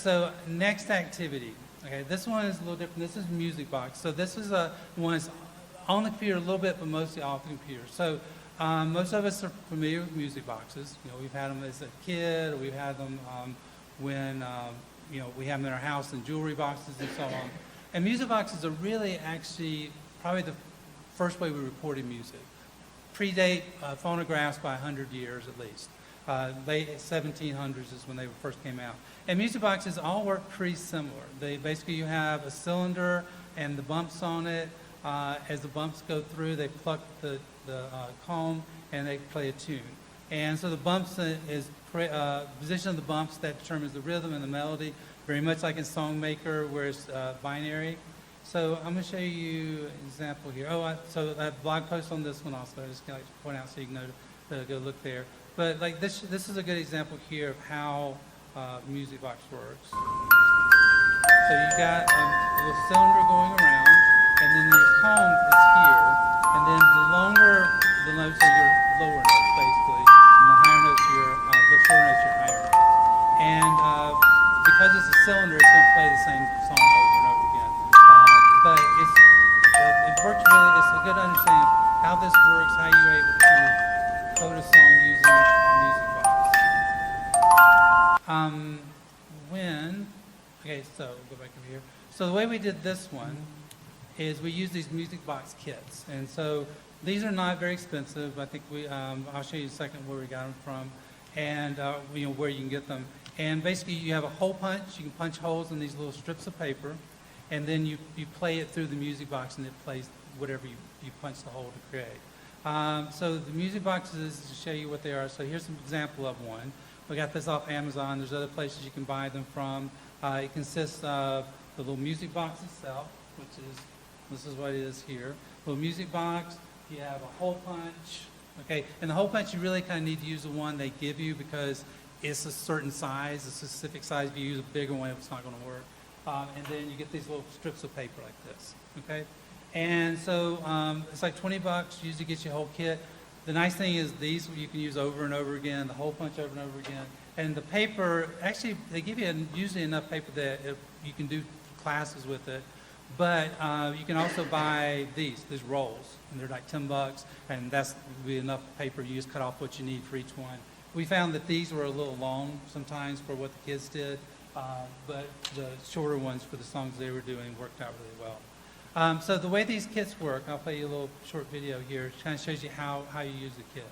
So next activity. Okay, this one is a little different. This is music box. So this is one that's on the computer a little bit, but mostly off the computer. So most of us are familiar with music boxes. You know, we've had them as a kid, or we've had them when you know, we have them in our house in jewelry boxes and so on. And music boxes are really actually probably the first way we recorded music. Predate phonographs by 100 years at least. Late 1700s is when they first came out. And music boxes all work pretty similar. They basically, you have a cylinder and the bumps on it. As the bumps go through, they pluck the comb and they play a tune. And so the bumps is position of the bumps that determines the rhythm and the melody, very much like in Songmaker where it's binary. So I'm going to show you an example here. So I have a blog post on this one also. I just like to point out so you can know to go look there. But like this is a good example here of how music box works. So you got a little cylinder going around, and then your comb is here, and then the longer the notes are your lower notes, basically, and the higher notes are your the shorter notes are your higher notes. And because it's a cylinder, it's going to play the same song over and over again. But it works really. It's a good understanding of how this works, how you're able to code a song using a music box. Okay, so go back over here. So the way we did this one is we use these music box kits, and so these are not very expensive. I think I'll show you in a second where we got them from, and you know, where you can get them. And basically, you have a hole punch. You can punch holes in these little strips of paper, and then you play it through the music box, and it plays whatever you punch the hole to create. So the music boxes, to show you what they are. So here's an example of one. We got this off Amazon. There's other places you can buy them from. It consists of the little music box itself, this is what it is here. Little music box. You have a hole punch. Okay, and the hole punch, you really kind of need to use the one they give you because it's a certain size, a specific size. If you use a bigger one, it's not going to work. And then you get these little strips of paper like this. Okay, and so it's like $20. Usually gets you a whole kit. The nice thing is these you can use over and over again, the hole punch over and over again. And the paper, actually, they give you usually enough paper that you can do classes with it. But you can also buy these rolls, and they're like $10, and that's would be enough paper. You just cut off what you need for each one. We found that these were a little long sometimes for what the kids did, but the shorter ones for the songs they were doing worked out really well. So the way these kits work, I'll play you a little short video here. It kind of shows you how you use the kit.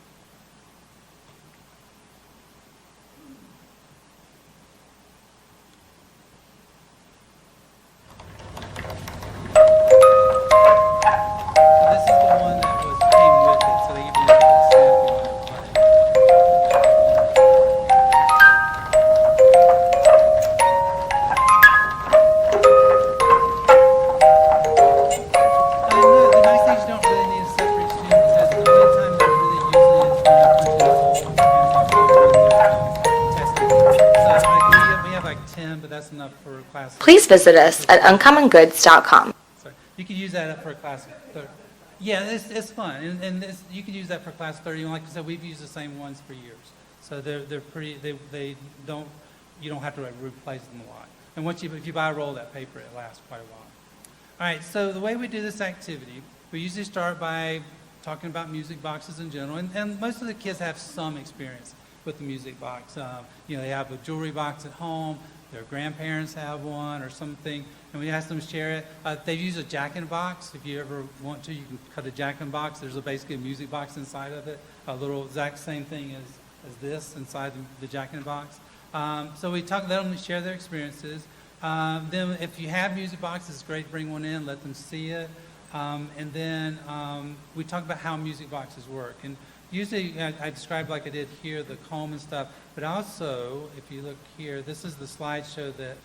Please visit us at uncommongoods.com. Sorry. You can use that for a class of 30. Yeah, it's fun, and you can use that for class 30. And like I said, we've used the same ones for years, so they're pretty. You don't have to replace them a lot. And if you buy a roll of that paper, it lasts quite a while. All right. So the way we do this activity, we usually start by talking about music boxes in general, and most of the kids have some experience with the music box. You know, they have a jewelry box at home. Their grandparents have one or something, and we ask them to share it. They use a jack-in-box. If you ever want to, you can cut a jack-in-box. There's basically a music box inside of it, a little exact same thing as this inside the jack-in-box. So we let them share their experiences. Then if you have music boxes, it's great to bring one in, let them see it. And then we talk about how music boxes work. And usually I describe like I did here, the comb and stuff, but also, if you look here, this is the slideshow that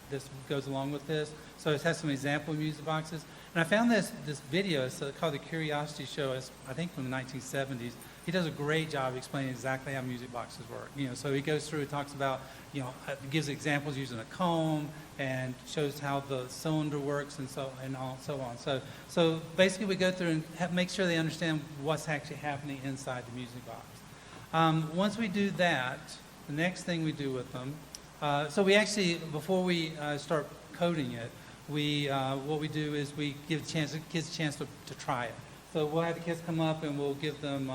this goes along with this. So it has some example music boxes. And I found this video, it's called The Curiosity Show, it's, I think from the 1970s. He does a great job explaining exactly how music boxes work. You know, so he goes through and talks about, you know, gives examples using a comb and shows how the cylinder works and so on. So basically we go through and make sure they understand what's actually happening inside the music box. Once we do that, the next thing we do with them So we actually, before we start coding it, what we do is we give kids a chance to try it. So we'll have the kids come up and we'll give them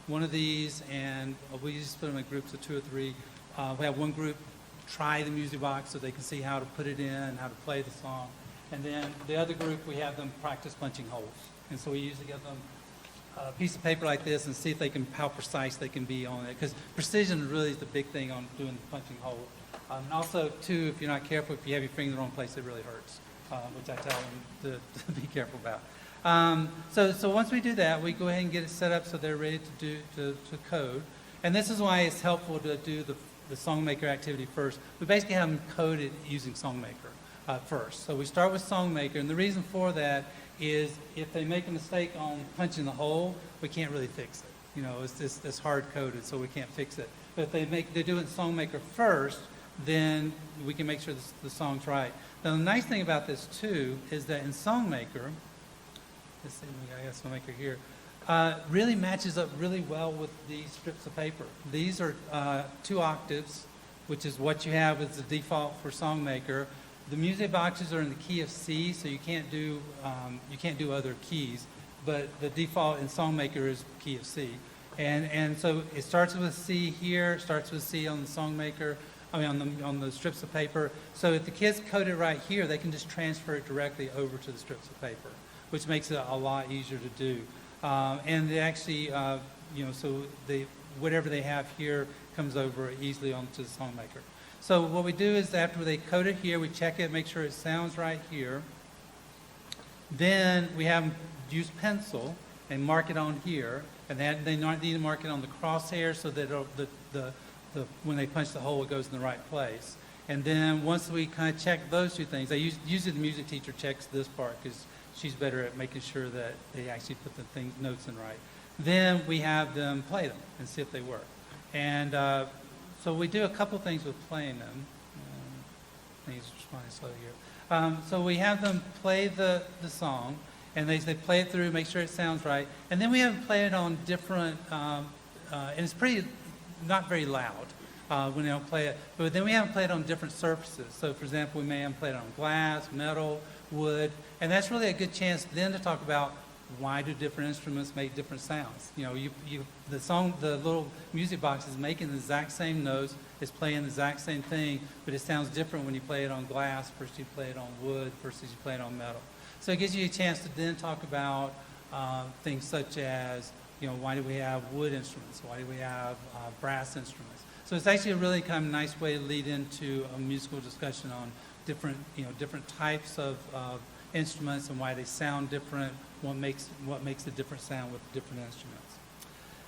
one of these, and we just put them in groups of 2 or 3. We have one group try the music box so they can see how to put it in, how to play the song. And then the other group, we have them practice punching holes. And so we usually give them a piece of paper like this and see if how precise they can be on it. Because precision really is the big thing on doing the punching hole. And also, too, if you're not careful, if you have your finger in the wrong place, it really hurts, which I tell them to be careful about. So once we do that, we go ahead and get it set up so they're ready to code. And this is why it's helpful to do the SongMaker activity first. We basically have them code it using SongMaker first. So we start with SongMaker, and the reason for that is if they make a mistake on punching the hole, we can't really fix it. It's hard-coded, so we can't fix it. But if they do it in SongMaker first, then we can make sure the song's right. Now, the nice thing about this, too, is that in SongMaker, let's see, I got SongMaker here, really matches up really well with these strips of paper. These are 2 octaves, which is what you have as the default for SongMaker. The music boxes are in the key of C, so you can't do other keys, but the default in SongMaker is key of C. And so it starts with C here, starts with C on the SongMaker, on the strips of paper. So if the kids code it right here, they can just transfer it directly over to the strips of paper, which makes it a lot easier to do. And they actually, so whatever they have here comes over easily onto the SongMaker. So what we do is after they code it here, we check it, make sure it sounds right here. Then we have them use pencil and mark it on here, and they need to mark it on the crosshair so that when they punch the hole, it goes in the right place. And then once we kind of check those 2 things, usually the music teacher checks this part because she's better at making sure that they actually put the notes in right. Then we have them play them and see if they work. And so we do a couple things with playing them. Things are responding slow here. So we have them play the song, and they play it through, make sure it sounds right. And then we have them play it on different, and it's not very loud when they don't play it. But then we have them play it on different surfaces. So for example, we may have them play it on glass, metal, wood, and that's really a good chance then to talk about why do different instruments make different sounds. The little music box is making the exact same notes, it's playing the exact same thing, but it sounds different when you play it on glass versus you play it on wood versus you play it on metal. So it gives you a chance to then talk about things such as, why do we have wood instruments? Why do we have brass instruments? So it's actually a really kind of nice way to lead into a musical discussion on different types of instruments and why they sound different, what makes a different sound with different instruments.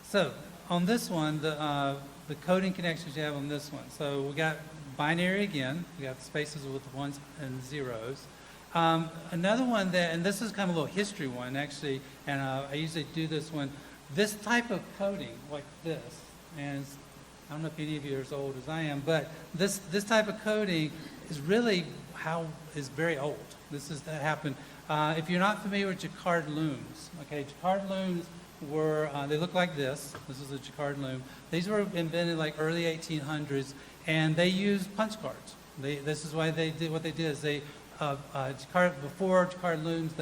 So on this one, the coding connections you have on this one. So we got binary again. We got the spaces with 1s and 0s. Another one and this is kind of a little history one actually, and I usually do this one. This type of coding, like this, and I don't know if any of you are as old as I am, but this type of coding is really is very old. That happened. If you're not familiar with Jacquard looms, okay, Jacquard looms they look like this. This is a Jacquard loom. These were invented like early 1800s, and they used punch cards. This is why they did what they did. Is before Jacquard looms,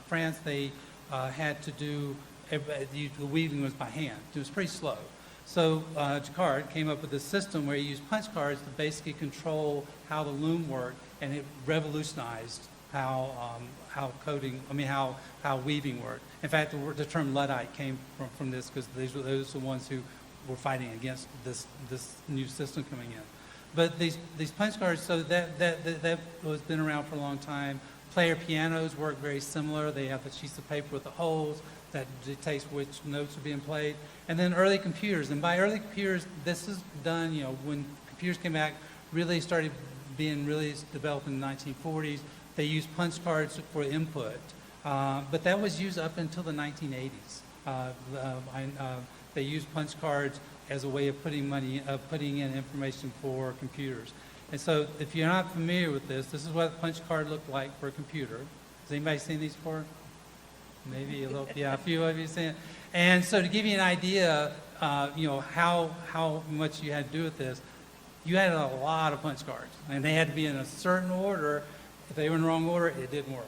France, they had to do the weaving was by hand. It was pretty slow. So Jacquard came up with a system where he used punch cards to basically control how the loom worked, and it revolutionized how weaving worked. In fact, the term Luddite came from this because those were the ones who were fighting against this new system coming in. But these punch cards, so that has been around for a long time. Player pianos work very similar. They have the sheets of paper with the holes that dictates which notes are being played. And then early computers. And by early computers, this is done, when computers came back, really started being really developed in the 1940s. They used punch cards for input. But that was used up until the 1980s. They used punch cards as a way of putting in information for computers. And so if you're not familiar with this is what a punch card looked like for a computer. Has anybody seen these before? Maybe a little, yeah, a few of you seen it. And so to give you an idea, how much you had to do with this, you had a lot of punch cards, and they had to be in a certain order. If they were in the wrong order, it didn't work.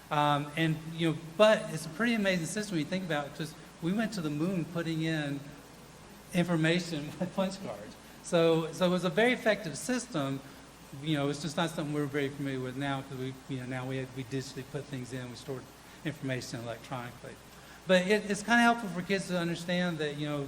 But it's a pretty amazing system when you think about it, because we went to the moon putting in information with punch cards. So it was a very effective system. It's just not something we're very familiar with now, because now we digitally put things in, we store information electronically. But it's kind of helpful for kids to understand that you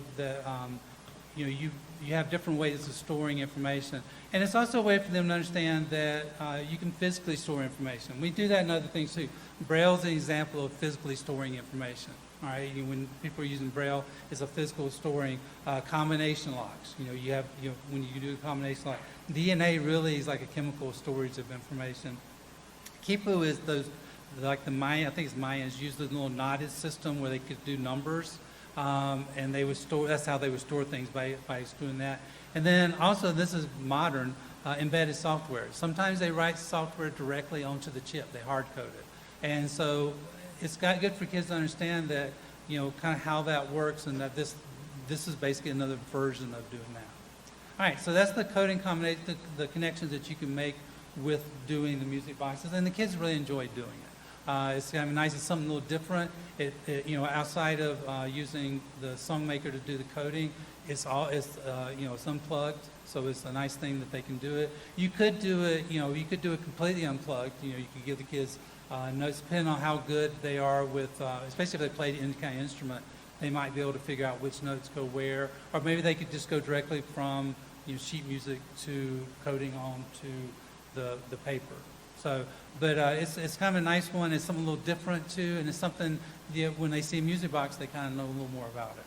have different ways of storing information, and it's also a way for them to understand that you can physically store information. We do that in other things too. Braille is an example of physically storing information. All right, when people are using Braille, it's a physical storing. Combination locks. When you do a combination lock, DNA really is like a chemical storage of information. Kipu is those, like the Maya, I think it's Mayans, used the little knotted system where they could do numbers, and they would store. That's how they would store things, by doing that. And then also, this is modern embedded software. Sometimes they write software directly onto the chip. They hard code it, and so it's good for kids to understand that, kind of how that works, and that this is basically another version of doing that. All right, so that's the coding combination, the connections that you can make with doing the music boxes, and the kids really enjoy doing it. It's kind of nice. It's something a little different. Outside of using the SongMaker to do the coding, it's unplugged, so it's a nice thing that they can do it. You could do it, completely unplugged. You could give the kids notes, depending on how good they are with, especially if they played any kind of instrument, they might be able to figure out which notes go where, or maybe they could just go directly from sheet music to coding onto the paper. So, but it's kind of a nice one. It's something a little different too, and it's something when they see a music box, they kind of know a little more about it.